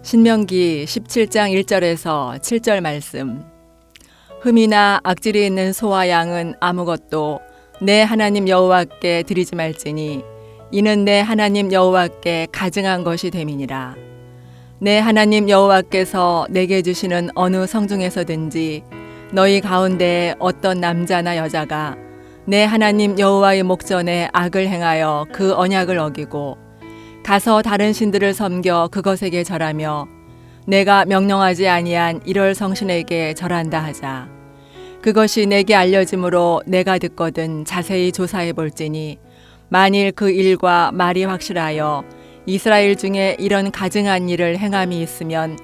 신명기 17장 1절에서 7절 말씀. 흠이나 악질이 있는 소와 양은 아무것도 내 하나님 여호와께 드리지 말지니 이는 내 하나님 여호와께 가증한 것이 됨이니라. 내 하나님 여호와께서 내게 주시는 어느 성중에서든지 너희 가운데 어떤 남자나 여자가 내 하나님 여호와의 목전에 악을 행하여 그 언약을 어기고 가서 다른 신들을 섬겨 그것에게 절하며 내가 명령하지 아니한 이럴 성신에게 절한다 하자. 그것이 내게 알려짐으로 내가 듣거든 자세히 조사해 볼지니 만일 그 일과 말이 확실하여 이스라엘 중에 이런 가증한 일을 행함이 있으면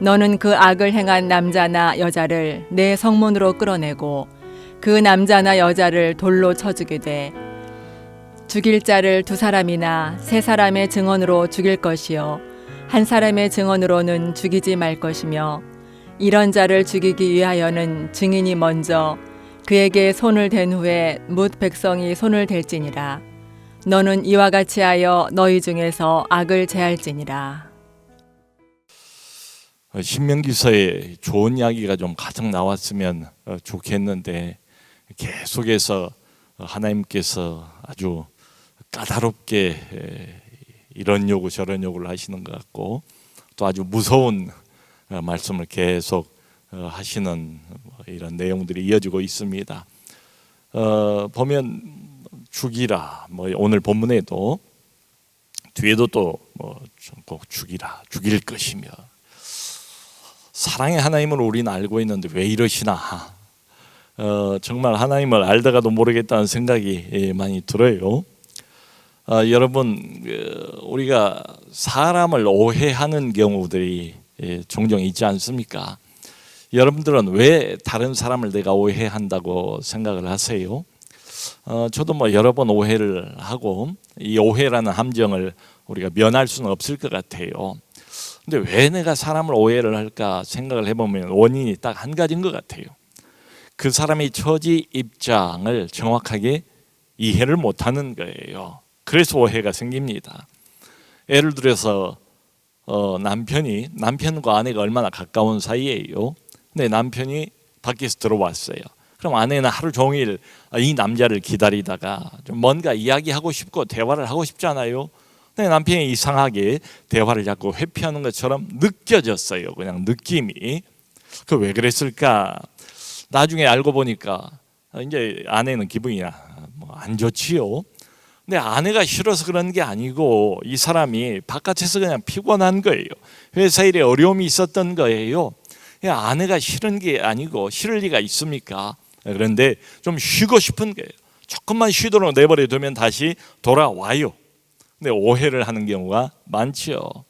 너는 그 악을 행한 남자나 여자를 내 성문으로 끌어내고 그 남자나 여자를 돌로 쳐 죽이되 죽일 자를 2사람이나 3사람의 증언으로 죽일 것이요 한 사람의 증언으로는 죽이지 말 것이며 이런 자를 죽이기 위하여는 증인이 먼저 그에게 손을 댄 후에 뭇 백성이 손을 댈지니라. 너는 이와 같이 하여 너희 중에서 악을 제할지니라. 신명기서에 좋은 이야기가 좀 가득 나왔으면 좋겠는데 계속해서 하나님께서 아주 까다롭게 이런 요구 저런 요구를 하시는 것 같고 또 아주 무서운 말씀을 계속 하시는 이런 내용들이 이어지고 있습니다. 보면 죽이라, 오늘 본문에도 뒤에도 또 꼭 죽이라, 죽일 것이며 사랑의 하나님을 우리는 알고 있는데 왜 이러시나? 정말 하나님을 알다가도 모르겠다는 생각이 많이 들어요. 여러분, 우리가 사람을 오해하는 경우들이 종종 있지 않습니까? 여러분들은 왜 다른 사람을 내가 오해한다고 생각을 하세요? 저도 여러 번 오해를 하고 이 오해라는 함정을 우리가 면할 수는 없을 것 같아요. 근데 왜 내가 사람을 오해를 할까 생각을 해보면 원인이 딱 한 가지인 것 같아요. 그 사람의 처지 입장을 정확하게 이해를 못하는 거예요. 그래서 오해가 생깁니다. 예를 들어서 남편과 아내가 얼마나 가까운 사이예요. 근데 남편이 밖에서 들어왔어요. 그럼 아내는 하루 종일 이 남자를 기다리다가 좀 뭔가 이야기하고 싶고 대화를 하고 싶잖아요. 근데 남편이 이상하게 대화를 자꾸 회피하는 것처럼 느껴졌어요. 그냥 느낌이. 그 왜 그랬을까? 나중에 알고 보니까 이제 아내는 기분이 안 좋지요. 근데 아내가 싫어서 그런 게 아니고 이 사람이 바깥에서 그냥 피곤한 거예요. 회사 일에 어려움이 있었던 거예요. 아내가 싫은 게 아니고 싫을 리가 있습니까? 그런데 좀 쉬고 싶은 거예요. 조금만 쉬도록 내버려 두면 다시 돌아와요. 근데 오해를 하는 경우가 많죠.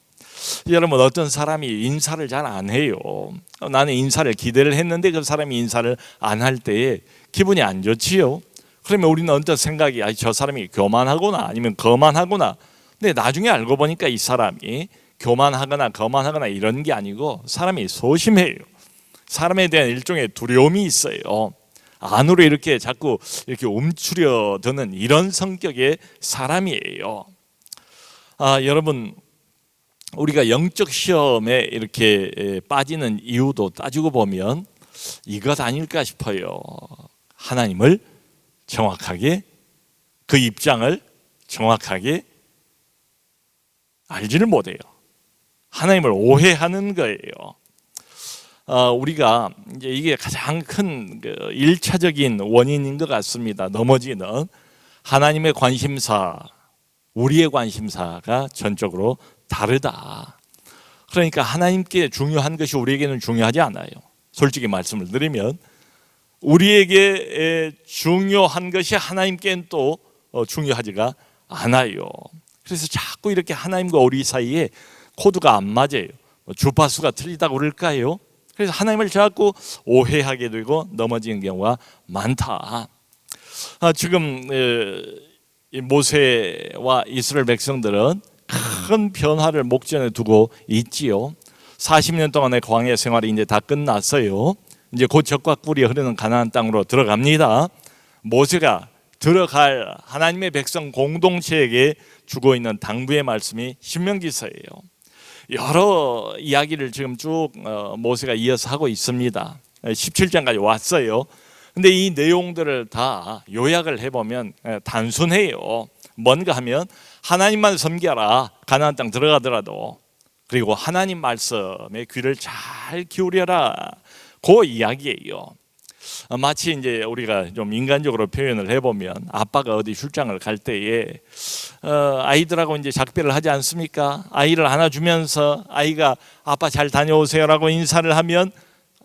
여러분, 어떤 사람이 인사를 잘 안 해요. 나는 인사를 기대를 했는데 그 사람이 인사를 안 할 때에 기분이 안 좋지요. 그러면 우리는 어떤 생각이 저 사람이 교만하거나 아니면 거만하거나. 근데 나중에 알고 보니까 이 사람이 교만하거나 거만하거나 이런 게 아니고 사람이 소심해요. 사람에 대한 일종의 두려움이 있어요. 안으로 이렇게 자꾸 이렇게 움츠려 드는 이런 성격의 사람이에요. 여러분, 우리가 영적 시험에 이렇게 빠지는 이유도 따지고 보면 이것 아닐까 싶어요. 하나님을 정확하게, 그 입장을 정확하게 알지를 못해요. 하나님을 오해하는 거예요. 우리가 이제 이게 가장 큰 1차적인 원인인 것 같습니다. 넘어지는 하나님의 관심사, 우리의 관심사가 전적으로 다르다. 그러니까 하나님께 중요한 것이 우리에게는 중요하지 않아요. 솔직히 말씀을 드리면 우리에게 중요한 것이 하나님께는 또 중요하지가 않아요. 그래서 자꾸 이렇게 하나님과 우리 사이에 코드가 안 맞아요. 주파수가 틀리다고 그럴까요? 그래서 하나님을 자꾸 오해하게 되고 넘어지는 경우가 많다. 지금 모세와 이스라엘 백성들은 큰 변화를 목전에 두고 있지요. 40년 동안의 광야 생활이 이제 다 끝났어요. 이제 곧 젖과 꿀이 흐르는 가나안 땅으로 들어갑니다. 모세가 들어갈 하나님의 백성 공동체에게 주고 있는 당부의 말씀이 신명기서예요. 여러 이야기를 지금 쭉 모세가 이어서 하고 있습니다. 17장까지 왔어요. 근데 이 내용들을 다 요약을 해보면 단순해요. 뭔가 하면 하나님만 섬겨라, 가나안 땅 들어가더라도. 그리고 하나님 말씀에 귀를 잘 기울여라, 그 이야기예요. 마치 이제 우리가 좀 인간적으로 표현을 해보면 아빠가 어디 출장을 갈 때에 아이들하고 이제 작별을 하지 않습니까? 아이를 안아주면서 아이가 아빠 잘 다녀오세요라고 인사를 하면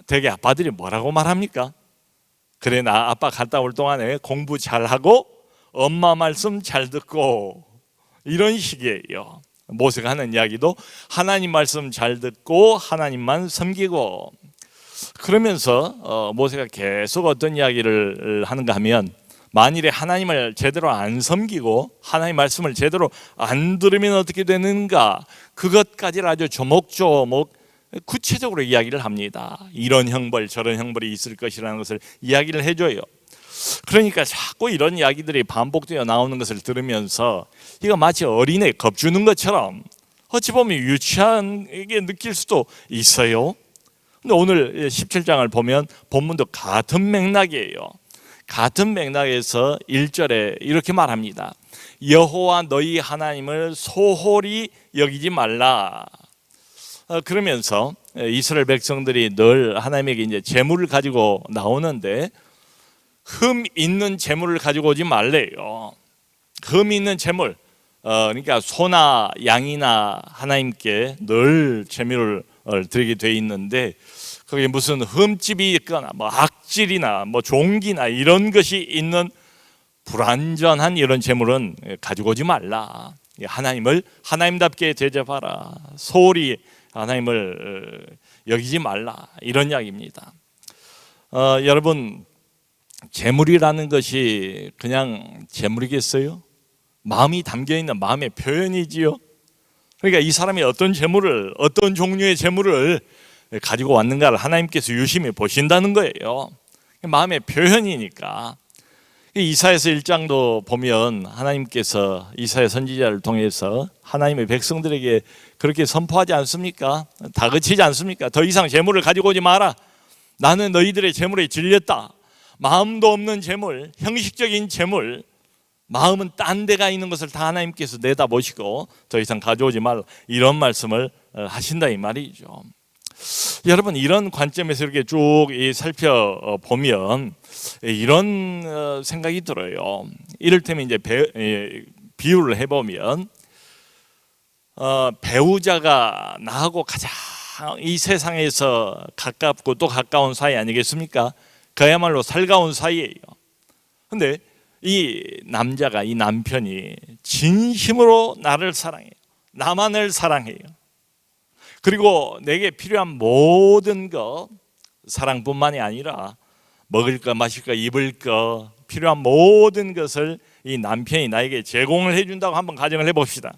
되게 아빠들이 뭐라고 말합니까? 그래, 나 아빠 갔다 올 동안에 공부 잘하고 엄마 말씀 잘 듣고, 이런 식이에요. 모세가 하는 이야기도 하나님 말씀 잘 듣고 하나님만 섬기고. 그러면서 모세가 계속 어떤 이야기를 하는가 하면, 만일에 하나님을 제대로 안 섬기고 하나님 말씀을 제대로 안 들으면 어떻게 되는가, 그것까지를 아주 조목조목 구체적으로 이야기를 합니다. 이런 형벌 저런 형벌이 있을 것이라는 것을 이야기를 해줘요. 그러니까 자꾸 이런 이야기들이 반복되어 나오는 것을 들으면서 이거 마치 어린애 겁주는 것처럼 어찌 보면 유치하게 느낄 수도 있어요. 근데 오늘 17장을 보면 본문도 같은 맥락이에요. 같은 맥락에서 1절에 이렇게 말합니다. 여호와 너희 하나님을 소홀히 여기지 말라. 그러면서 이스라엘 백성들이 늘 하나님에게 이제 재물을 가지고 나오는데 흠 있는 재물을 가지고 오지 말래요. 흠 있는 재물, 그러니까 소나 양이나 하나님께 늘 재물을 드리게 돼 있는데, 거기에 무슨 흠집이 있거나 뭐 악질이나 뭐 종기나 이런 것이 있는 불완전한 이런 재물은 가지고 오지 말라. 하나님을 하나님답게 대접하라. 소홀히 하나님을 여기지 말라, 이런 이야기입니다. 여러분, 재물이라는 것이 그냥 재물이겠어요? 마음이 담겨있는 마음의 표현이지요. 그러니까 이 사람이 어떤 재물을, 어떤 종류의 재물을 가지고 왔는가를 하나님께서 유심히 보신다는 거예요. 마음의 표현이니까. 이사야서 1장도 보면 하나님께서 이사야 선지자를 통해서 하나님의 백성들에게 그렇게 선포하지 않습니까? 다그치지 않습니까? 더 이상 재물을 가지고 오지 마라. 나는 너희들의 재물에 질렸다. 마음도 없는 재물, 형식적인 재물, 마음은 딴 데가 있는 것을 다 하나님께서 내다보시고 더 이상 가져오지 말라, 이런 말씀을 하신다 이 말이죠. 여러분, 이런 관점에서 이렇게 쭉 살펴보면 이런 생각이 들어요. 이를테면 이제 비유를 해보면 배우자가 나하고 가장 이 세상에서 가깝고 또 가까운 사이 아니겠습니까? 그야말로 살가운 사이예요. 근데 이 남자가, 이 남편이 진심으로 나를 사랑해요. 나만을 사랑해요. 그리고 내게 필요한 모든 것, 사랑뿐만이 아니라 먹을 거, 마실 거, 입을 거, 필요한 모든 것을 이 남편이 나에게 제공을 해준다고 한번 가정을 해봅시다.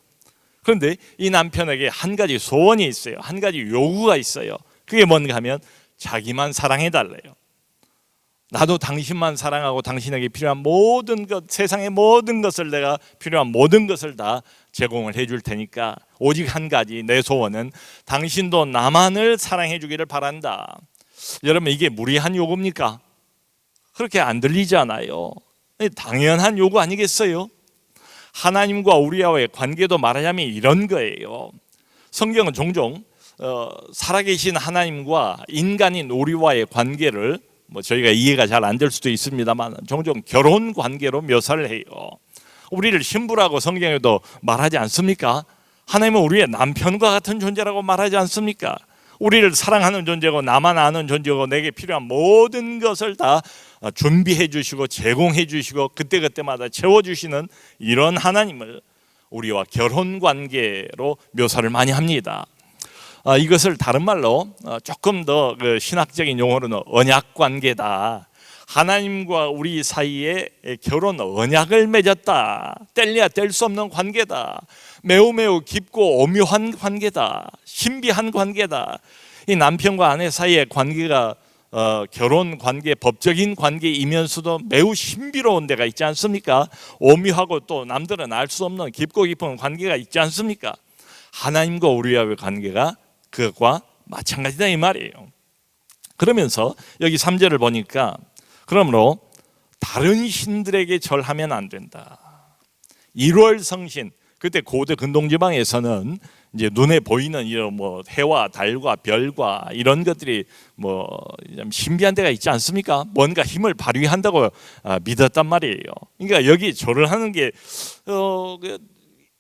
그런데 이 남편에게 한 가지 소원이 있어요. 한 가지 요구가 있어요. 그게 뭔가 하면 자기만 사랑해달래요. 나도 당신만 사랑하고 당신에게 필요한 모든 것, 세상의 모든 것을, 내가 필요한 모든 것을 다 제공을 해줄 테니까 오직 한 가지, 내 소원은 당신도 나만을 사랑해 주기를 바란다. 여러분, 이게 무리한 요구입니까? 그렇게 안 들리잖아요. 당연한 요구 아니겠어요? 하나님과 우리와의 관계도 말하자면 이런 거예요. 성경은 종종 살아계신 하나님과 인간인 우리와의 관계를 저희가 이해가 잘 안 될 수도 있습니다만 종종 결혼 관계로 묘사를 해요. 우리를 신부라고 성경에도 말하지 않습니까? 하나님은 우리의 남편과 같은 존재라고 말하지 않습니까? 우리를 사랑하는 존재고 나만 아는 존재고 내게 필요한 모든 것을 다 준비해 주시고 제공해 주시고 그때그때마다 채워주시는 이런 하나님을 우리와 결혼 관계로 묘사를 많이 합니다. 이것을 다른 말로 조금 더 신학적인 용어로는 언약 관계다. 하나님과 우리 사이에 결혼 언약을 맺었다. 뗄래야 뗄 수 없는 관계다. 매우 매우 깊고 오묘한 관계다. 신비한 관계다. 이 남편과 아내 사이의 관계가 결혼 관계, 법적인 관계이면서도 매우 신비로운 데가 있지 않습니까? 오묘하고 또 남들은 알 수 없는 깊고 깊은 관계가 있지 않습니까? 하나님과 우리와의 관계가 그것과 마찬가지다 이 말이에요. 그러면서 여기 3절을 보니까 그러므로 다른 신들에게 절하면 안 된다. 1월 성신, 그때 고대 근동지방에서는 이제 눈에 보이는 이런 뭐 해와 달과 별과 이런 것들이 뭐 신비한 데가 있지 않습니까? 뭔가 힘을 발휘한다고 믿었단 말이에요. 그러니까 여기 절을 하는 게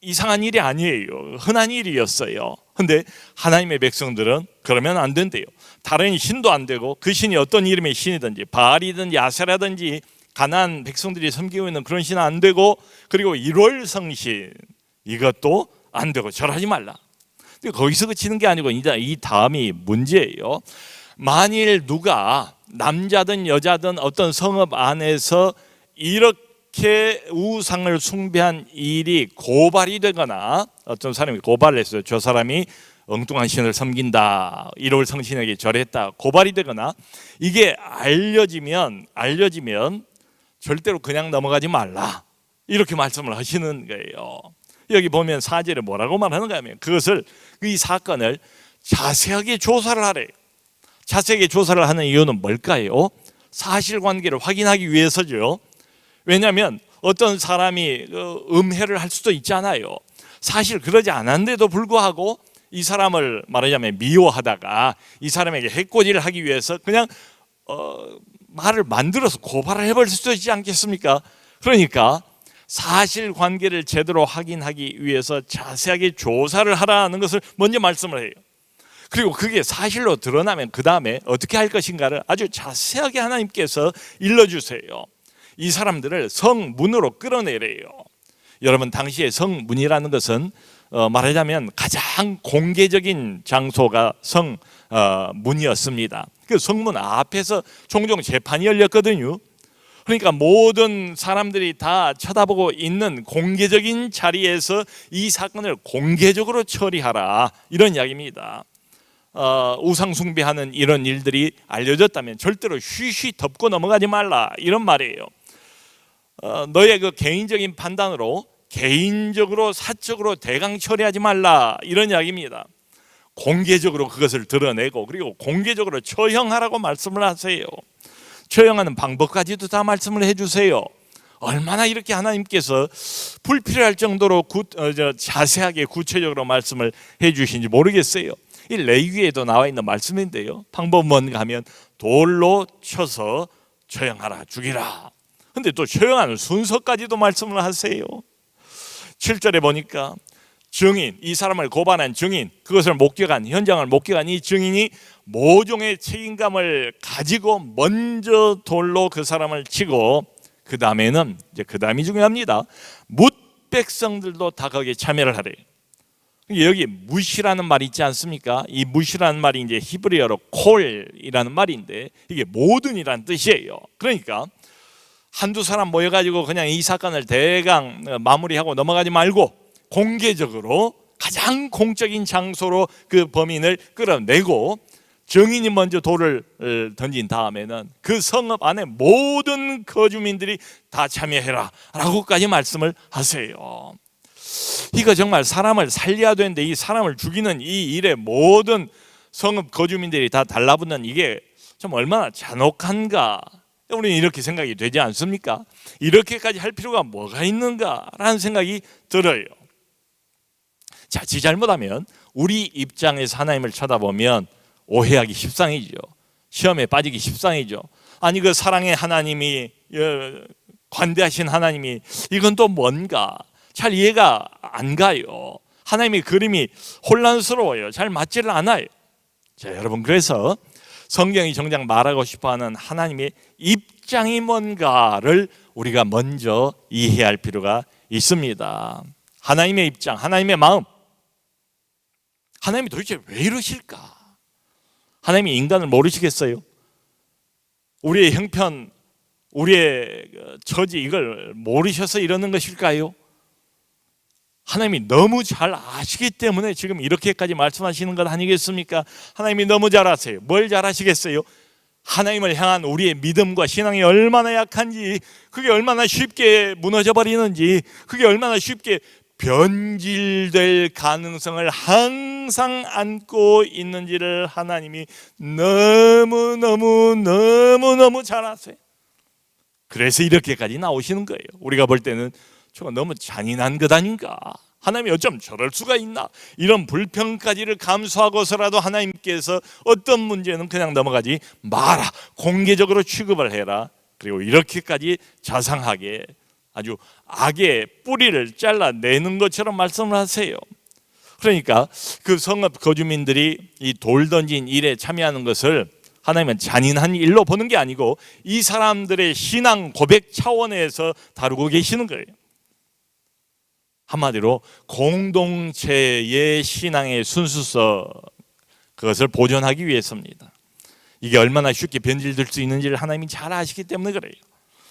이상한 일이 아니에요. 흔한 일이었어요. 근데 하나님의 백성들은 그러면 안 된대요. 다른 신도 안 되고 그 신이 어떤 이름의 신이든지 바알이든지 아세라든지 가나안 백성들이 섬기고 있는 그런 신은 안 되고, 그리고 1월 성신 이것도 안 되고 절하지 말라. 근데 거기서 그치는 게 아니고 이제 이 다음이 문제예요. 만일 누가 남자든 여자든 어떤 성읍 안에서 이렇게 우상을 숭배한 일이 고발이 되거나, 어떤 사람이 고발을 했어요. 저 사람이 엉뚱한 신을 섬긴다, 1월 성신에게 절했다, 고발이 되거나 이게 알려지면 절대로 그냥 넘어가지 말라, 이렇게 말씀을 하시는 거예요. 여기 보면 4절에 뭐라고 말하는가 하면 그것을, 이 사건을 자세하게 조사를 하래요. 자세하게 조사를 하는 이유는 뭘까요? 사실관계를 확인하기 위해서죠. 왜냐하면 어떤 사람이 음해를 할 수도 있잖아요. 사실 그러지 않았는데도 불구하고 이 사람을 말하자면 미워하다가 이 사람에게 해코지를 하기 위해서 그냥 말을 만들어서 고발을 해버릴 수도 있지 않겠습니까? 그러니까 사실관계를 제대로 확인하기 위해서 자세하게 조사를 하라는 것을 먼저 말씀을 해요. 그리고 그게 사실로 드러나면 그 다음에 어떻게 할 것인가를 아주 자세하게 하나님께서 일러주세요. 이 사람들을 성문으로 끌어내래요. 여러분, 당시에 성문이라는 것은 말하자면 가장 공개적인 장소가 성문이었습니다. 그 성문 앞에서 종종 재판이 열렸거든요. 그러니까 모든 사람들이 다 쳐다보고 있는 공개적인 자리에서 이 사건을 공개적으로 처리하라, 이런 이야기입니다. 우상 숭배하는 이런 일들이 알려졌다면 절대로 쉬쉬 덮고 넘어가지 말라, 이런 말이에요. 너의 그 개인적인 판단으로 개인적으로 사적으로 대강 처리하지 말라, 이런 이야기입니다. 공개적으로 그것을 드러내고 그리고 공개적으로 처형하라고 말씀을 하세요. 처형하는 방법까지도 다 말씀을 해주세요. 얼마나 이렇게 하나님께서 불필요할 정도로 자세하게 구체적으로 말씀을 해주신지 모르겠어요. 이 레위기에도 나와 있는 말씀인데요, 방법은 뭔가 하면 돌로 쳐서 처형하라, 죽이라. 근데 또 처형하는 순서까지도 말씀을 하세요. 7절에 보니까 증인, 이 사람을 고발한 증인, 그것을 목격한, 현장을 목격한 이 증인이 모종의 책임감을 가지고 먼저 돌로 그 사람을 치고, 그 다음에는 이제 그 다음이 중요합니다. 뭇 백성들도 다 거기에 참여를 하래요. 여기 뭇이라는 말이 있지 않습니까? 이 뭇이라는 말이 이제 히브리어로 콜이라는 말인데 이게 모든이라는 뜻이에요. 그러니까 한두 사람 모여가지고 그냥 이 사건을 대강 마무리하고 넘어가지 말고 공개적으로 가장 공적인 장소로 그 범인을 끌어내고 증인이 먼저 돌을 던진 다음에는 그 성읍 안에 모든 거주민들이 다 참여해라 라고까지 말씀을 하세요. 이거 정말 사람을 살려야 되는데 이 사람을 죽이는 이 일에 모든 성읍 거주민들이 다 달라붙는 이게 좀 얼마나 잔혹한가, 우리는 이렇게 생각이 되지 않습니까? 이렇게까지 할 필요가 뭐가 있는가라는 생각이 들어요. 자칫잘못하면 우리 입장에서 하나님을 쳐다보면 오해하기 십상이죠. 시험에 빠지기 십상이죠. 아니 그 사랑의 하나님이, 관대하신 하나님이 이건 또 뭔가 잘 이해가 안 가요. 하나님의 그림이 혼란스러워요. 잘 맞지를 않아요. 자, 여러분, 그래서 성경이 정작 말하고 싶어하는 하나님의 입장이 뭔가를 우리가 먼저 이해해야 할 필요가 있습니다. 하나님의 입장, 하나님의 마음. 하나님이 도대체 왜 이러실까? 하나님이 인간을 모르시겠어요? 우리의 형편, 우리의 처지, 이걸 모르셔서 이러는 것일까요? 하나님이 너무 잘 아시기 때문에 지금 이렇게까지 말씀하시는 것 아니겠습니까? 하나님이 너무 잘 아세요. 뭘 잘 아시겠어요? 하나님을 향한 우리의 믿음과 신앙이 얼마나 약한지, 그게 얼마나 쉽게 무너져 버리는지, 그게 얼마나 쉽게 변질될 가능성을 항상 안고 있는지를 하나님이 너무너무 잘 아세요. 그래서 이렇게까지 나오시는 거예요. 우리가 볼 때는 저거 너무 잔인한 것 아닌가, 하나님이 어쩜 저럴 수가 있나, 이런 불평까지를 감수하고서라도 하나님께서 어떤 문제는 그냥 넘어가지 마라, 공개적으로 취급을 해라, 그리고 이렇게까지 자상하게 아주 악의 뿌리를 잘라내는 것처럼 말씀을 하세요. 그러니까 그 성읍 거주민들이 이 돌 던진 일에 참여하는 것을 하나님은 잔인한 일로 보는 게 아니고 이 사람들의 신앙 고백 차원에서 다루고 계시는 거예요. 한마디로 공동체의 신앙의 순수성, 그것을 보존하기 위해서입니다. 이게 얼마나 쉽게 변질될 수 있는지를 하나님이 잘 아시기 때문에 그래요.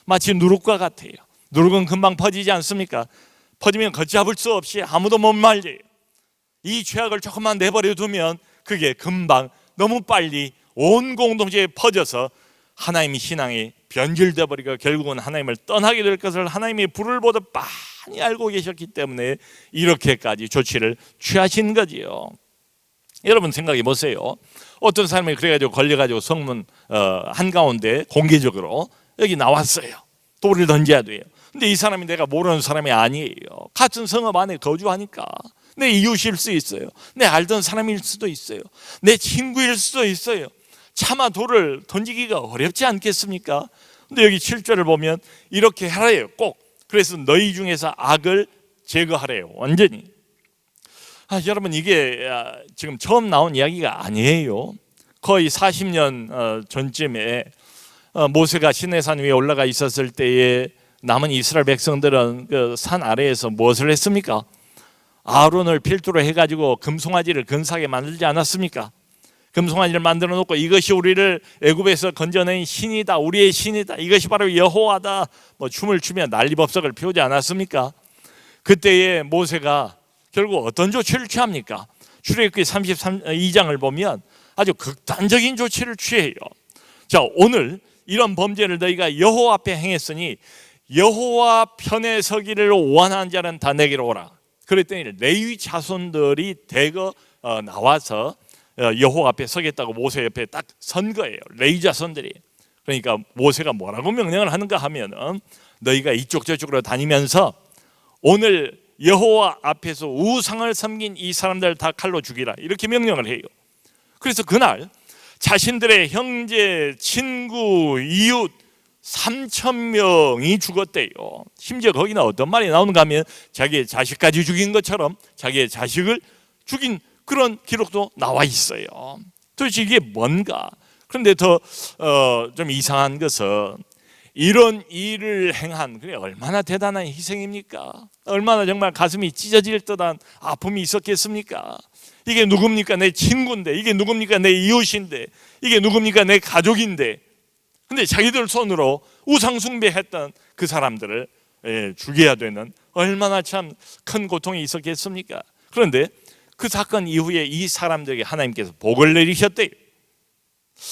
마치 누룩과 같아요. 누룩은 금방 퍼지지 않습니까? 퍼지면 걷잡을 수 없이 아무도 못 말려요. 이 죄악을 조금만 내버려 두면 그게 금방 너무 빨리 온 공동체에 퍼져서 하나님의 신앙이 변질되어 버리고 결국은 하나님을 떠나게 될 것을 하나님이 불을 보듯 빤히 알고 계셨기 때문에 이렇게까지 조치를 취하신 거지요. 여러분 생각해 보세요. 어떤 사람이 그래가지고 걸려가지고 성문 한가운데 공개적으로 여기 나왔어요. 돌을 던져야 돼요. 근데 이 사람이 내가 모르는 사람이 아니에요. 같은 성읍 안에 거주하니까 내 이웃일 수 있어요. 내 알던 사람일 수도 있어요. 내 친구일 수도 있어요. 차마 돌을 던지기가 어렵지 않겠습니까? 근데 여기 7절을 보면 이렇게 하래요. 꼭. 그래서 너희 중에서 악을 제거하래요. 완전히. 여러분 이게 지금 처음 나온 이야기가 아니에요. 거의 40년 전쯤에 모세가 시내산 위에 올라가 있었을 때에 남은 이스라엘 백성들은 그 산 아래에서 무엇을 했습니까? 아론을 필두로 해가지고 금송아지를 근사하게 만들지 않았습니까? 금송아지를 만들어 놓고 이것이 우리를 애굽에서 건져낸 신이다, 우리의 신이다, 이것이 바로 여호와다, 뭐 춤을 추며 난리법석을 피우지 않았습니까? 그때에 모세가 결국 어떤 조치를 취합니까? 출애굽기 32장을 보면 아주 극단적인 조치를 취해요. 자, 오늘 이런 범죄를 너희가 여호와 앞에 행했으니 여호와 편에 서기를 원하는 자는 다 내게로 오라. 그랬더니 레위 자손들이 대거 나와서 여호와 앞에 서겠다고 모세 옆에 딱 선 거예요. 레위 자손들이. 그러니까 모세가 뭐라고 명령을 하는가 하면은 너희가 이쪽 저쪽으로 다니면서 오늘 여호와 앞에서 우상을 섬긴 이 사람들 다 칼로 죽이라, 이렇게 명령을 해요. 그래서 그날 자신들의 형제, 친구, 이웃 3,000명이 죽었대요. 심지어 거기는 어떤 말이 나오는가 하면 자기의 자식까지 죽인 것처럼 자기의 자식을 죽인 그런 기록도 나와 있어요. 도대체 이게 뭔가? 그런데 더 좀 이상한 것은 이런 일을 행한, 그게 얼마나 대단한 희생입니까? 얼마나 정말 가슴이 찢어질 듯한 아픔이 있었겠습니까? 이게 누굽니까? 내 친구인데, 이게 누굽니까? 내 이웃인데, 이게 누굽니까? 내 가족인데. 근데 자기들 손으로 우상숭배했던 그 사람들을 죽여야 되는 얼마나 참 큰 고통이 있었겠습니까? 그런데 그 사건 이후에 이 사람들에게 하나님께서 복을 내리셨대요.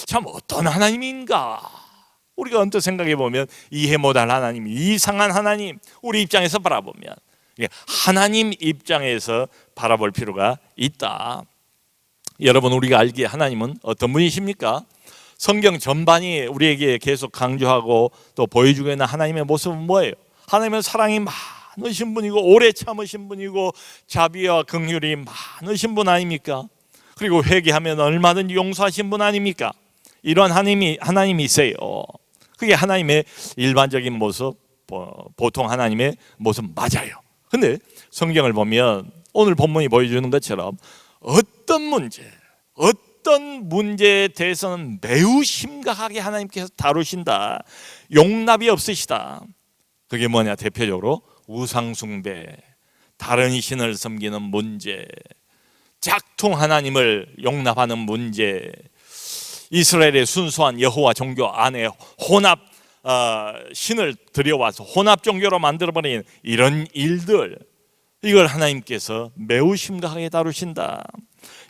참 어떤 하나님인가? 우리가 언뜻 생각해 보면 이해 못할 하나님, 이상한 하나님, 우리 입장에서 바라보면 하나님 입장에서 바라볼 필요가 있다. 여러분, 우리가 알기에 하나님은 어떤 분이십니까? 성경 전반이 우리에게 계속 강조하고 또 보여주고 있는 하나님의 모습은 뭐예요? 하나님은 사랑이 많으신 분이고 오래 참으신 분이고 자비와 긍휼이 많으신 분 아닙니까? 그리고 회개하면 얼마든지 용서하신 분 아닙니까? 이런 하나님이세요. 그게 하나님의 일반적인 모습, 보통 하나님의 모습 맞아요. 근데 성경을 보면 오늘 본문이 보여주는 것처럼 어떤 문제에 대해서는 매우 심각하게 하나님께서 다루신다. 용납이 없으시다. 그게 뭐냐? 대표적으로 우상숭배, 다른 신을 섬기는 문제, 짝퉁 하나님을 용납하는 문제, 이스라엘의 순수한 여호와 종교 안에 혼합 신을 들여와서 혼합 종교로 만들어버린 이런 일들, 이걸 하나님께서 매우 심각하게 다루신다.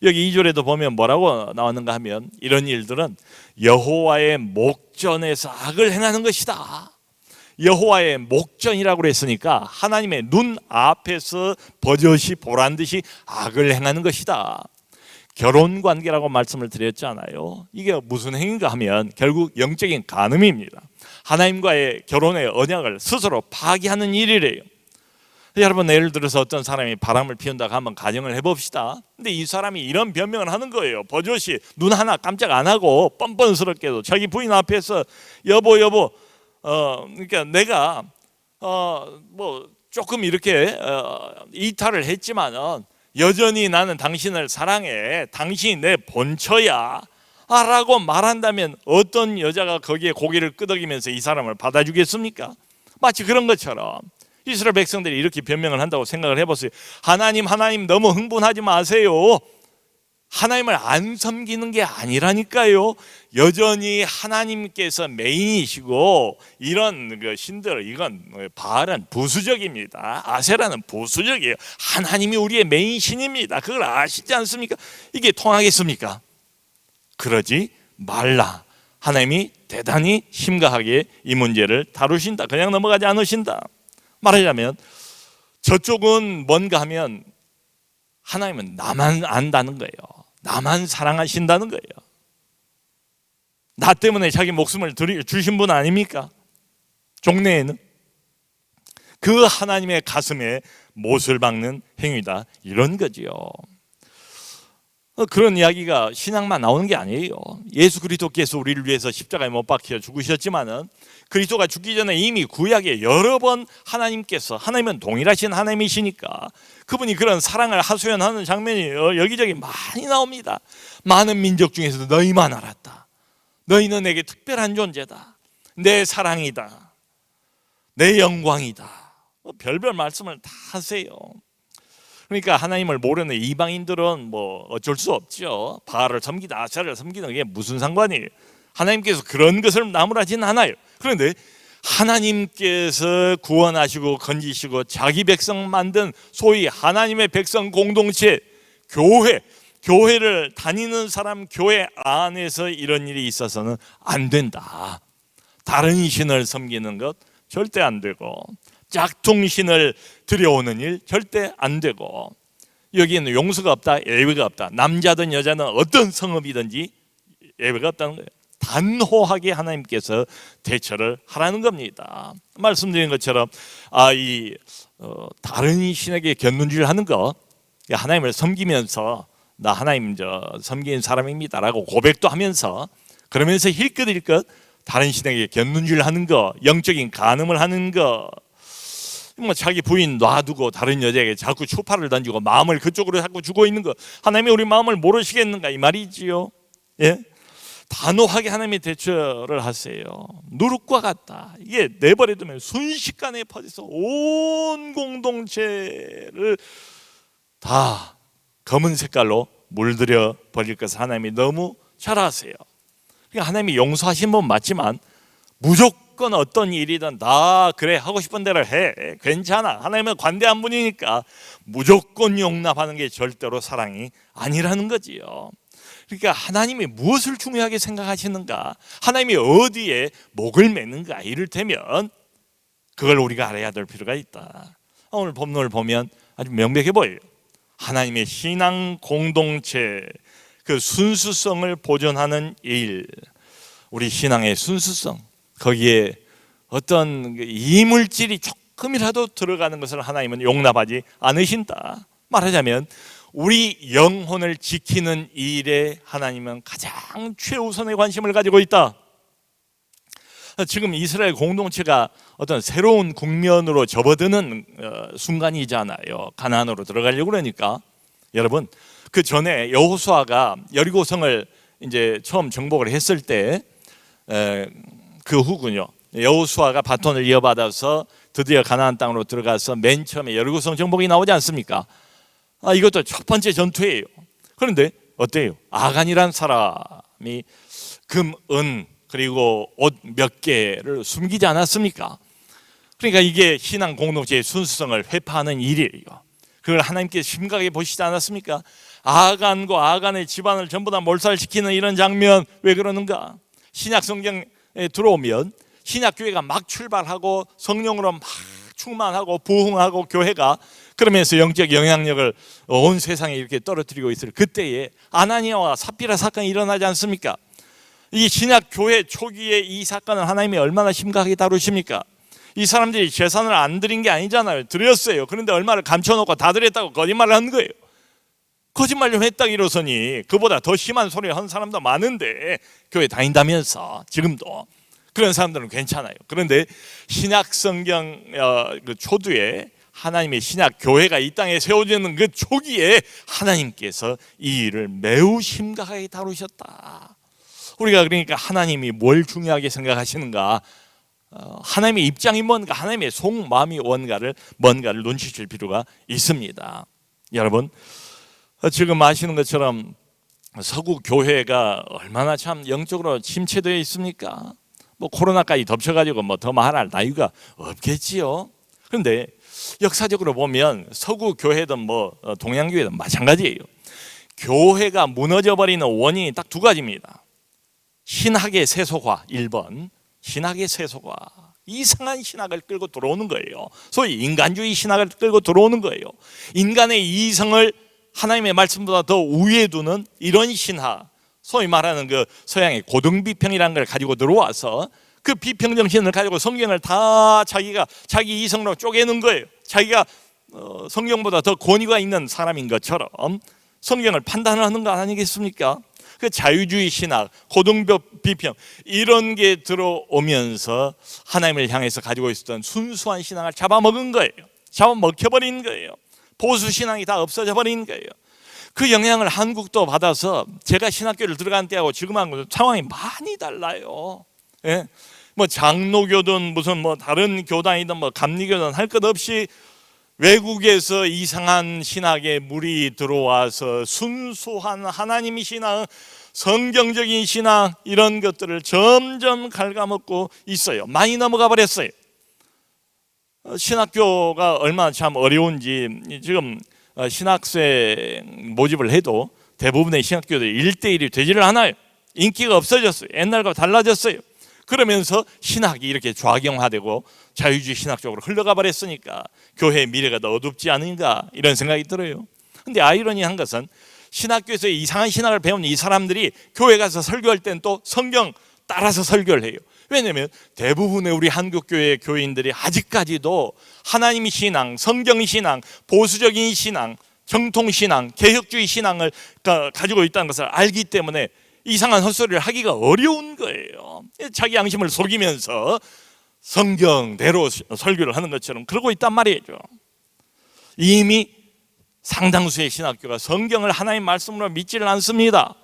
여기 2절에도 보면 뭐라고 나왔는가 하면 이런 일들은 여호와의 목전에서 악을 행하는 것이다. 여호와의 목전이라고 그랬으니까 하나님의 눈 앞에서 버젓이 보란 듯이 악을 행하는 것이다. 결혼 관계라고 말씀을 드렸잖아요. 이게 무슨 행위인가 하면 결국 영적인 간음입니다. 하나님과의 결혼의 언약을 스스로 파기하는 일이래요. 여러분, 예를 들어서 어떤 사람이 바람을 피운다고 한번 가정을 해봅시다. 근데 이 사람이 이런 변명을 하는 거예요. 버젓이 눈 하나 깜짝 안 하고 뻔뻔스럽게도 자기 부인 앞에서 여보 그러니까 내가 뭐 조금 이렇게 이탈을 했지만은 여전히 나는 당신을 사랑해. 당신이 내 본처야. 라고 말한다면 어떤 여자가 거기에 고개를 끄덕이면서 이 사람을 받아주겠습니까? 마치 그런 것처럼 이스라엘 백성들이 이렇게 변명을 한다고 생각을 해보세요. 하나님 너무 흥분하지 마세요. 하나님을 안 섬기는 게 아니라니까요. 여전히 하나님께서 메인이시고 이런 그 신들, 이건 바알은 부수적입니다. 아세라는 부수적이에요. 하나님이 우리의 메인 신입니다. 그걸 아시지 않습니까? 이게 통하겠습니까? 그러지 말라. 하나님이 대단히 심각하게 이 문제를 다루신다. 그냥 넘어가지 않으신다. 말하자면 저쪽은 뭔가 하면 하나님은 나만 안다는 거예요. 나만 사랑하신다는 거예요. 나 때문에 자기 목숨을 주신 분 아닙니까? 종래에는 그 하나님의 가슴에 못을 박는 행위다, 이런 거지요. 그런 이야기가 신앙만 나오는 게 아니에요. 예수 그리스도께서 우리를 위해서 십자가에 못 박혀 죽으셨지만은 그리스도가 죽기 전에 이미 구약에 여러 번 하나님은 동일하신 하나님이시니까 그분이 그런 사랑을 하소연하는 장면이 여기저기 많이 나옵니다. 많은 민족 중에서도 너희만 알았다. 너희는 내게 특별한 존재다. 내 사랑이다. 내 영광이다. 별별 말씀을 다 하세요. 그러니까 하나님을 모르는 이방인들은 뭐 어쩔 수 없죠. 바알을 섬기다 아세라를 섬기는 게 무슨 상관이에요. 하나님께서 그런 것을 나무라진 않아요. 그런데 하나님께서 구원하시고 건지시고 자기 백성 만든 소위 하나님의 백성 공동체 교회를 다니는 사람, 교회 안에서 이런 일이 있어서는 안 된다. 다른 신을 섬기는 것 절대 안 되고, 짝퉁신을 들여오는 일 절대 안 되고, 여기에는 용서가 없다, 예외가 없다. 남자든 여자든 어떤 성읍이든지 예외가 없다는 거예요. 단호하게 하나님께서 대처를 하라는 겁니다. 말씀드린 것처럼 다른 신에게 견눈질하는 거, 하나님을 섬기면서 나 하나님 섬기는 사람입니다라고 고백도 하면서, 그러면서 힐끗힐끗 다른 신에게 견눈질하는 거, 영적인 간음을 하는 거, 뭐 자기 부인 놔두고 다른 여자에게 자꾸 추파를 던지고 마음을 그쪽으로 자꾸 주고 있는 거, 하나님이 우리 마음을 모르시겠는가 이 말이지요. 예? 단호하게 하나님이 대처를 하세요. 누룩과 같다. 이게 내버려두면 순식간에 퍼져서 온 공동체를 다 검은 색깔로 물들여 버릴 것을 하나님이 너무 잘 아세요. 그러니까 하나님이 용서하신 분 맞지만 무조건 어떤 일이든 다 그래 하고 싶은 대로 해, 괜찮아, 하나님은 관대한 분이니까, 무조건 용납하는 게 절대로 사랑이 아니라는 거지요. 그러니까 하나님이 무엇을 중요하게 생각하시는가, 하나님이 어디에 목을 매는가, 이를테면 그걸 우리가 알아야 될 필요가 있다. 오늘 본문을 보면 아주 명백해 보여요. 하나님의 신앙 공동체 그 순수성을 보존하는 일, 우리 신앙의 순수성, 거기에 어떤 이물질이 조금이라도 들어가는 것을 하나님은 용납하지 않으신다. 말하자면 우리 영혼을 지키는 일에 하나님은 가장 최우선의 관심을 가지고 있다. 지금 이스라엘 공동체가 어떤 새로운 국면으로 접어드는 순간이잖아요. 가나안으로 들어가려고 그러니까. 여러분, 그 전에 여호수아가 여리고성을 이제 처음 정복을 했을 때 그 후군요, 여호수아가 바톤을 이어받아서 드디어 가나안 땅으로 들어가서 맨 처음에 여리고성 정복이 나오지 않습니까? 이것도 첫 번째 전투예요. 그런데 어때요? 아간이란 사람이 금, 은 그리고 옷 몇 개를 숨기지 않았습니까? 그러니까 이게 신앙 공동체의 순수성을 회파하는 일이에요. 그걸 하나님께서 심각하게 보시지 않았습니까? 아간과 아간의 집안을 전부 다 몰살시키는 이런 장면, 왜 그러는가? 신약 성경에 들어오면 신약교회가 막 출발하고 성령으로 막 충만하고 부흥하고 교회가 그러면서 영적 영향력을 온 세상에 이렇게 떨어뜨리고 있을 그때에 아나니아와 삽비라 사건이 일어나지 않습니까? 이 신약교회 초기에 이 사건을 하나님이 얼마나 심각하게 다루십니까? 이 사람들이 재산을 안 드린 게 아니잖아요. 드렸어요. 그런데 얼마를 감춰놓고 다 드렸다고 거짓말을 한 거예요. 거짓말 좀 했다 이러서니 그보다 더 심한 소리를 한 사람도 많은데 교회 다닌다면서 지금도 그런 사람들은 괜찮아요. 그런데 신약 성경 그 초두에 하나님의 신약 교회가 이 땅에 세워지는 그 초기에 하나님께서 이 일을 매우 심각하게 다루셨다. 우리가 그러니까 하나님이 뭘 중요하게 생각하시는가, 하나님의 입장이 뭔가, 하나님의 속마음이 뭔가를 눈치칠 필요가 있습니다. 여러분, 지금 아시는 것처럼 서구 교회가 얼마나 참 영적으로 침체되어 있습니까? 뭐 코로나까지 덮쳐가지고 뭐 더 말할 나이가 없겠지요. 그런데 역사적으로 보면 서구 교회든 뭐 동양 교회든 마찬가지예요. 교회가 무너져 버리는 원인이 딱 두 가지입니다. 신학의 세속화 1번, 신학의 세속화, 이상한 신학을 끌고 들어오는 거예요. 소위 인간주의 신학을 끌고 들어오는 거예요. 인간의 이성을 하나님의 말씀보다 더 우위에 두는 이런 신학, 소위 말하는 그 서양의 고등비평이라는 걸 가지고 들어와서 그 비평 정신을 가지고 성경을 다 자기 이성으로 쪼개는 거예요. 자기가 성경보다 더 권위가 있는 사람인 것처럼 성경을 판단을 하는 거 아니겠습니까? 그 자유주의 신학, 고등비평 이런 게 들어오면서 하나님을 향해서 가지고 있었던 순수한 신앙을 잡아먹은 거예요. 잡아먹혀버린 거예요. 보수 신앙이 다 없어져 버린 거예요. 그 영향을 한국도 받아서 제가 신학교를 들어간 때하고 지금하고 상황이 많이 달라요. 예? 뭐 장로교든 무슨 뭐 다른 교단이든 뭐 감리교든 할 것 없이 외국에서 이상한 신학의 물이 들어와서 순수한 하나님의 신앙, 성경적인 신앙 이런 것들을 점점 갉아먹고 있어요. 많이 넘어가 버렸어요. 신학교가 얼마나 참 어려운지 지금 신학생 모집을 해도 대부분의 신학교들이 1대1이 되지를 않아요. 인기가 없어졌어요. 옛날과 달라졌어요. 그러면서 신학이 이렇게 좌경화되고 자유주의 신학 쪽으로 흘러가 버렸으니까 교회의 미래가 더 어둡지 않은가 이런 생각이 들어요. 근데 아이러니한 것은 신학교에서 이상한 신학을 배운 이 사람들이 교회 가서 설교할 땐 또 성경 따라서 설교를 해요. 왜냐하면 대부분의 우리 한국교회 교인들이 아직까지도 하나님의 신앙, 성경신앙, 보수적인 신앙, 정통신앙, 개혁주의 신앙을 가지고 있다는 것을 알기 때문에 이상한 헛소리를 하기가 어려운 거예요. 자기 양심을 속이면서 성경대로 설교를 하는 것처럼 그러고 있단 말이죠. 이미 상당수의 신학교가 성경을 하나님 말씀으로 믿지를 않습니다.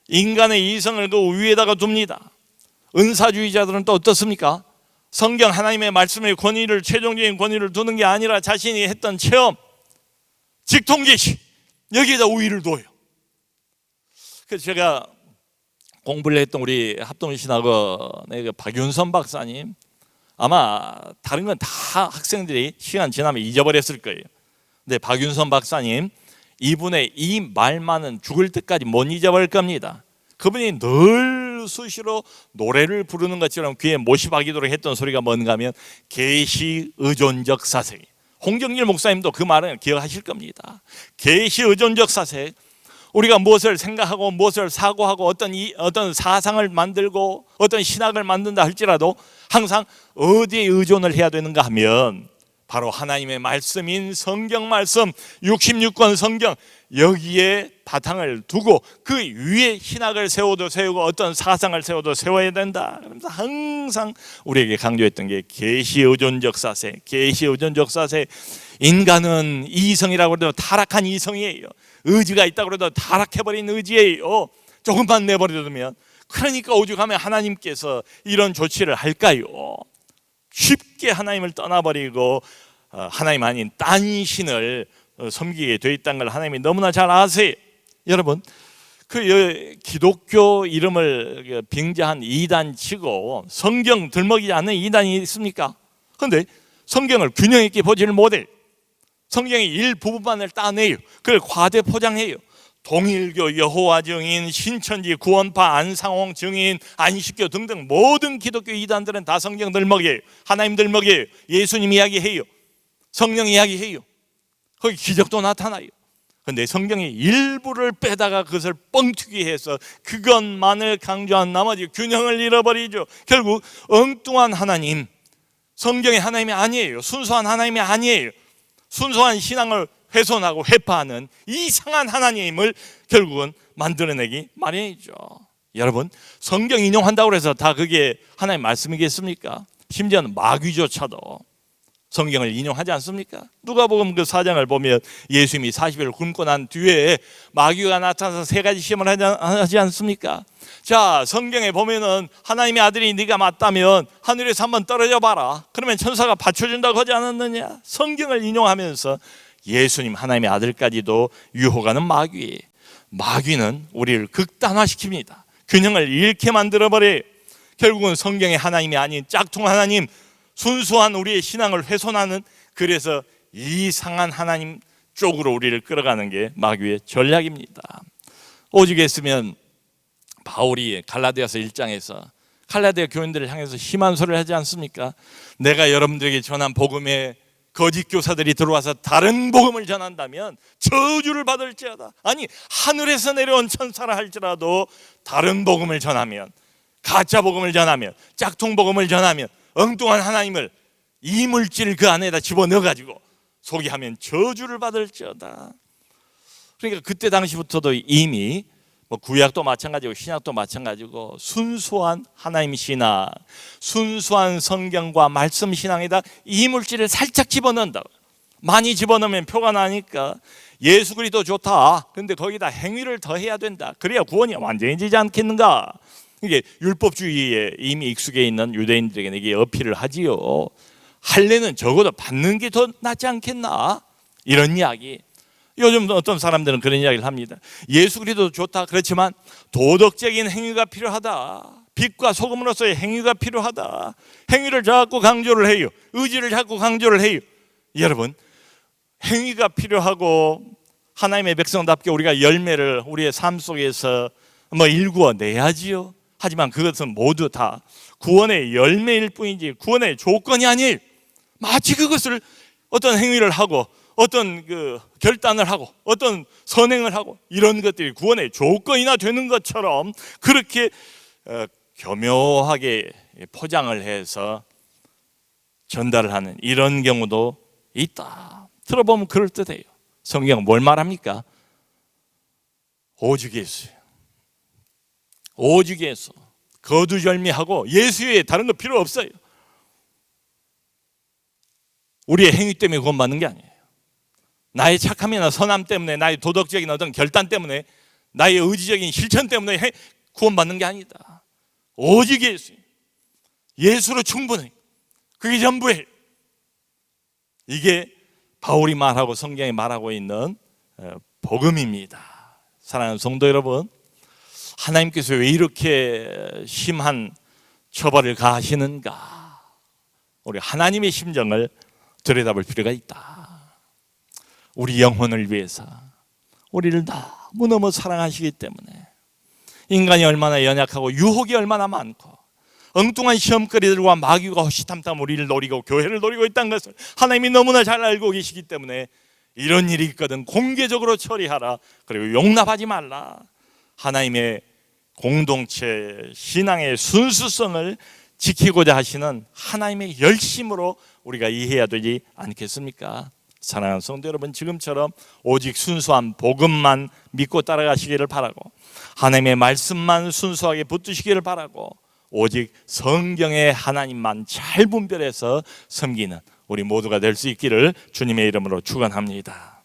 인간의 이성을 그 위에다가 둡니다. 은사주의자들은 또 어떻습니까? 성경 하나님의 말씀의 권위를, 최종적인 권위를 두는 게 아니라 자신이 했던 체험, 직통계시 여기에다 우위를 둬요. 그래서 제가 공부를 했던 우리 합동신학원의 그 박윤선 박사님, 아마 다른 건 다 학생들이 시간 지나면 잊어버렸을 거예요. 근데 박윤선 박사님, 이분의 이 말만은 죽을 때까지 못 잊어버릴 겁니다. 그분이 늘 수시로 노래를 부르는 것처럼 귀에 못이 박이도록 했던 소리가 뭔가 하면 계시 의존적 사색. 홍정길 목사님도 그 말은 기억하실 겁니다. 계시 의존적 사색. 우리가 무엇을 생각하고 무엇을 사고하고 어떤 사상을 만들고 어떤 신학을 만든다 할지라도 항상 어디에 의존을 해야 되는가 하면 바로 하나님의 말씀인 성경 말씀 66권 성경 여기에 바탕을 두고 그 위에 신학을 세우고 어떤 사상을 세워도 세워야 된다. 그러면서 항상 우리에게 강조했던 게 계시 의존적 사세, 계시 의존적 사세. 인간은 이성이라고 해도 타락한 이성이에요. 의지가 있다고 해도 타락해버린 의지예요. 조금만 내버려두면. 그러니까 오죽하면 하나님께서 이런 조치를 할까요? 쉽게 하나님을 떠나버리고 하나님 아닌 딴 신을 섬기게 돼 있다는 걸 하나님이 너무나 잘 아세요. 여러분, 그 기독교 이름을 빙자한 이단치고 성경 들먹이지 않는 이단이 있습니까? 그런데 성경을 균형 있게 보지를 못해요. 성경의 일부분만을 따내요. 그걸 과대 포장해요. 동일교, 여호와 증인, 신천지, 구원파, 안상홍 증인, 안식교 등등 모든 기독교 이단들은 다 성경 들먹이에요. 하나님 들먹이에요. 예수님 이야기해요. 성령 이야기해요. 거기 기적도 나타나요. 그런데 성경이 일부를 빼다가 그것을 뻥튀기 해서 그것만을 강조한 나머지 균형을 잃어버리죠. 결국 엉뚱한 하나님, 성경의 하나님이 아니에요. 순수한 하나님이 아니에요. 순수한 신앙을 훼손하고 회파하는 이상한 하나님을 결국은 만들어내기 마련이죠. 여러분, 성경 인용한다고 해서 다 그게 하나님 말씀이겠습니까? 심지어는 마귀조차도 성경을 인용하지 않습니까? 누가복음 그 4장을 보면 예수님이 40일 굶고 난 뒤에 마귀가 나타나서 세 가지 시험을 하지 않습니까? 자, 성경에 보면은 하나님의 아들이 네가 맞다면 하늘에서 한번 떨어져 봐라. 그러면 천사가 받쳐준다고 하지 않았느냐? 성경을 인용하면서 예수님 하나님의 아들까지도 유혹하는 마귀. 마귀는 우리를 극단화시킵니다. 균형을 잃게 만들어버려요. 결국은 성경의 하나님이 아닌 짝퉁 하나님, 순수한 우리의 신앙을 훼손하는, 그래서 이상한 하나님 쪽으로 우리를 끌어가는 게 마귀의 전략입니다. 오직 했으면 바울이 갈라디아서 1장에서 갈라디아 교인들을 향해서 심한 소리를 하지 않습니까? 내가 여러분들에게 전한 복음에 거짓 교사들이 들어와서 다른 복음을 전한다면 저주를 받을지어다. 아니, 하늘에서 내려온 천사라 할지라도 다른 복음을 전하면, 가짜 복음을 전하면, 짝퉁 복음을 전하면, 엉뚱한 하나님을 이물질 그 안에다 집어넣어가지고 소개하면 저주를 받을지어다. 그러니까 그때 당시부터도 이미 구약도 마찬가지고 신약도 마찬가지고 순수한 하나님 신앙, 순수한 성경과 말씀 신앙에다 이물질을 살짝 집어넣는다. 많이 집어넣으면 표가 나니까 예수 그리스도 좋다. 그런데 거기다 행위를 더해야 된다. 그래야 구원이 완전히 되지 않겠는가? 이게 율법주의에 이미 익숙해 있는 유대인들에게는 이게 어필을 하지요. 할례는 적어도 받는 게 더 낫지 않겠나? 이런 이야기. 요즘 어떤 사람들은 그런 이야기를 합니다. 예수 그리스도 좋다. 그렇지만 도덕적인 행위가 필요하다. 빛과 소금으로서의 행위가 필요하다. 행위를 자꾸 강조를 해요. 의지를 자꾸 강조를 해요. 여러분, 행위가 필요하고 하나님의 백성답게 우리가 열매를 우리의 삶 속에서 일구어 내야지요. 하지만 그것은 모두 다 구원의 열매일 뿐이지 구원의 조건이 아니에요. 마치 그것을 어떤 행위를 하고 어떤 그 결단을 하고 어떤 선행을 하고 이런 것들이 구원의 조건이나 되는 것처럼 그렇게 교묘하게 포장을 해서 전달을 하는 이런 경우도 있다. 들어보면 그럴듯해요. 성경은 뭘 말합니까? 오직 예수예요. 오직 예수. 거두절미하고 예수 외에 다른 거 필요 없어요. 우리의 행위 때문에 구원받는 게 아니에요. 나의 착함이나 선함 때문에, 나의 도덕적인 어떤 결단 때문에, 나의 의지적인 실천 때문에 구원받는 게 아니다. 오직 예수. 예수로 충분해. 그게 전부예요. 이게 바울이 말하고 성경이 말하고 있는 복음입니다. 사랑하는 성도 여러분, 하나님께서 왜 이렇게 심한 처벌을 가하시는가? 우리 하나님의 심정을 들여다볼 필요가 있다. 우리 영혼을 위해서 우리를 너무너무 사랑하시기 때문에 인간이 얼마나 연약하고 유혹이 얼마나 많고 엉뚱한 시험거리들과 마귀가 호시탐탐 우리를 노리고 교회를 노리고 있다는 것을 하나님이 너무나 잘 알고 계시기 때문에 이런 일이 있거든 공개적으로 처리하라. 그리고 용납하지 말라. 하나님의 공동체 신앙의 순수성을 지키고자 하시는 하나님의 열심으로 우리가 이해해야 되지 않겠습니까? 사랑하는 성도 여러분, 지금처럼 오직 순수한 복음만 믿고 따라가시기를 바라고 하나님의 말씀만 순수하게 붙드시기를 바라고 오직 성경의 하나님만 잘 분별해서 섬기는 우리 모두가 될 수 있기를 주님의 이름으로 축원합니다.